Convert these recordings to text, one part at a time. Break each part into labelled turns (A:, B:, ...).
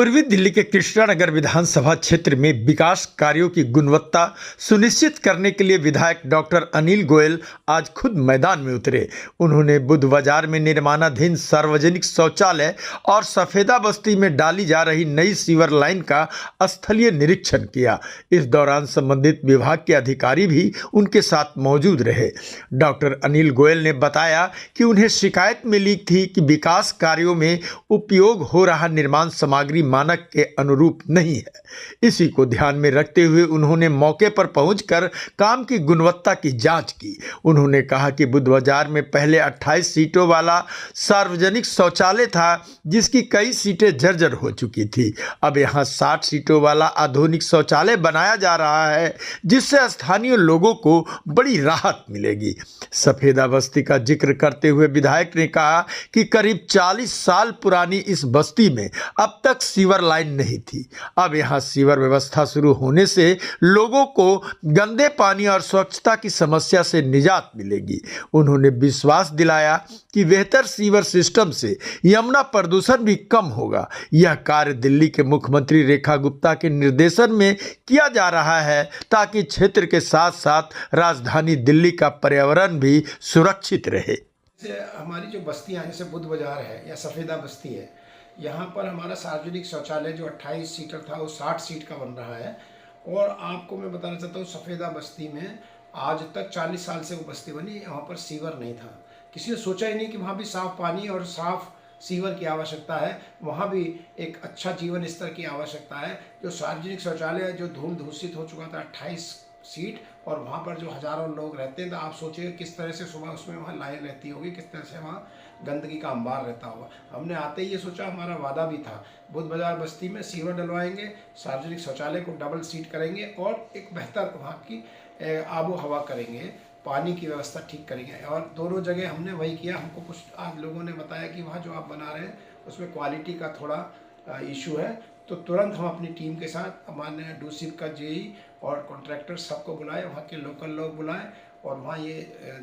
A: पूर्वी दिल्ली के कृष्णानगर विधानसभा क्षेत्र में विकास कार्यों की गुणवत्ता सुनिश्चित करने के लिए विधायक डॉक्टर अनिल गोयल आज खुद मैदान में उतरे। उन्होंने बुद्ध बाजार में निर्माणाधीन सार्वजनिक शौचालय और सफेदा बस्ती में डाली जा रही नई सीवर लाइन का स्थलीय निरीक्षण किया। इस दौरान संबंधित विभाग के अधिकारी भी उनके साथ मौजूद रहे। डॉक्टर अनिल गोयल ने बताया कि उन्हें शिकायत मिली थी कि विकास कार्यों में उपयोग हो रहा निर्माण सामग्री मानक के अनुरूप नहीं है। इसी को ध्यान में रखते हुए उन्होंने मौके पर पहुंचकर काम की गुणवत्ता की जांच की। उन्होंने कहा कि बुद्ध बाजार में पहले 28 सीटों वाला सार्वजनिक शौचालय था, जिसकी कई सीटें जर्जर हो चुकी थी। अब यहां 60 सीटों वाला आधुनिक शौचालय बनाया जा रहा है, जिससे स्थानीय लोगों को बड़ी राहत मिलेगी। सफेदा बस्ती का जिक्र करते हुए विधायक ने कहा कि करीब 40 साल पुरानी इस बस्ती में अब तक सीवर लाइन नहीं थी। अब यहां सीवर व्यवस्था शुरू होने से लोगों को गंदे पानी और स्वच्छता की समस्या से निजात मिलेगी। उन्होंने विश्वास दिलाया कि बेहतर सीवर सिस्टम से यमुना प्रदूषण भी कम होगा। यह कार्य दिल्ली के मुख्यमंत्री रेखा गुप्ता के निर्देशन में किया जा रहा है, ताकि क्षेत्र के साथ साथ राजधानी दिल्ली का पर्यावरण भी सुरक्षित रहे।
B: हमारी जो बस्तियां जैसे बुद्ध बाजार है या सफेदा बस्ती है, यहाँ पर हमारा सार्वजनिक शौचालय जो 28 सीटर था वो 60 सीट का बन रहा है। और आपको मैं बताना चाहता हूँ, सफेदा बस्ती में आज तक 40 साल से वो बस्ती बनी, वहाँ पर सीवर नहीं था। किसी ने सोचा ही नहीं कि वहाँ भी साफ पानी और साफ सीवर की आवश्यकता है, वहाँ भी एक अच्छा जीवन स्तर की आवश्यकता है। जो सार्वजनिक शौचालय जो धूल दूषित हो चुका था 28 सीट, और वहाँ पर जो हज़ारों लोग रहते हैं, तो आप सोचिए किस तरह से सुबह उसमें वहाँ लाइन रहती होगी, किस तरह से वहाँ गंदगी का अंबार रहता होगा। हमने आते ही ये सोचा, हमारा वादा भी था, बुद्ध बाजार बस्ती में सीवर डलवाएंगे, सार्वजनिक शौचालय को डबल सीट करेंगे और एक बेहतर वहाँ की आबो हवा करेंगे, पानी की व्यवस्था ठीक करेंगे। और दोनों जगह हमने वही किया। हमको कुछ आज लोगों ने बताया कि वहाँ जो आप बना रहे हैं उसमें क्वालिटी का थोड़ा इशू है, तो तुरंत हम अपनी टीम के साथ हमारे डूसिप का जेई और कॉन्ट्रैक्टर सबको बुलाए, वहाँ के लोकल लोग बुलाए, और वहाँ ये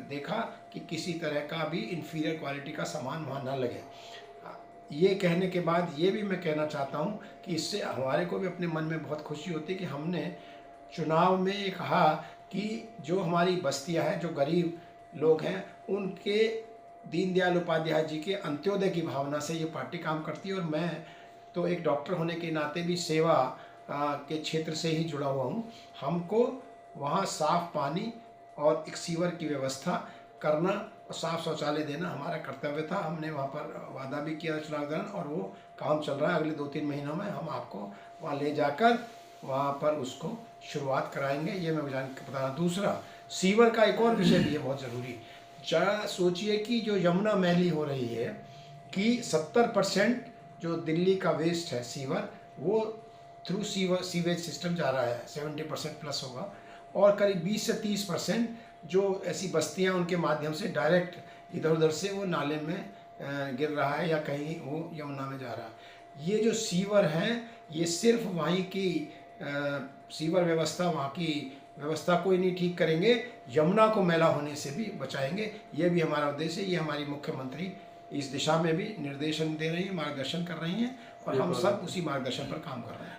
B: देखा कि किसी तरह का भी इन्फीरियर क्वालिटी का सामान वहाँ ना लगे। ये कहने के बाद ये भी मैं कहना चाहता हूँ कि इससे हमारे को भी अपने मन में बहुत खुशी होती है कि हमने चुनाव में ये कहा कि जो हमारी बस्तियाँ हैं, जो गरीब लोग हैं, उनके दीनदयाल उपाध्याय जी के अंत्योदय की भावना से ये पार्टी काम करती है। और मैं तो एक डॉक्टर होने के नाते भी सेवा के क्षेत्र से ही जुड़ा हुआ हूँ। हमको वहाँ साफ पानी और एक सीवर की व्यवस्था करना और साफ शौचालय देना हमारा कर्तव्य था। हमने वहाँ पर वादा भी किया चुनाव दौरान, और वो काम चल रहा है। अगले 2-3 महीनों में हम आपको वहाँ ले जाकर वहाँ पर उसको शुरुआत कराएंगे, ये मैं बताना। दूसरा, सीवर का एक और विषय भी है बहुत ज़रूरी। जरा सोचिए कि जो यमुना मैली हो रही है कि 70% जो दिल्ली का वेस्ट है सीवर, वो थ्रू सीवेज सिस्टम जा रहा है, 70% प्लस होगा। और करीब 20 से 30% जो ऐसी बस्तियां उनके माध्यम से डायरेक्ट इधर उधर से वो नाले में गिर रहा है या कहीं वो यमुना में जा रहा है। ये जो सीवर हैं, ये सिर्फ वहीं की सीवर व्यवस्था, वहाँ की व्यवस्था को ही नहीं ठीक करेंगे, यमुना को मैला होने से भी बचाएंगे। ये भी हमारा उद्देश्य है। ये हमारी मुख्यमंत्री इस दिशा में भी निर्देशन दे रही हैं, मार्गदर्शन कर रही हैं, और हम सब उसी मार्गदर्शन पर काम कर रहे हैं।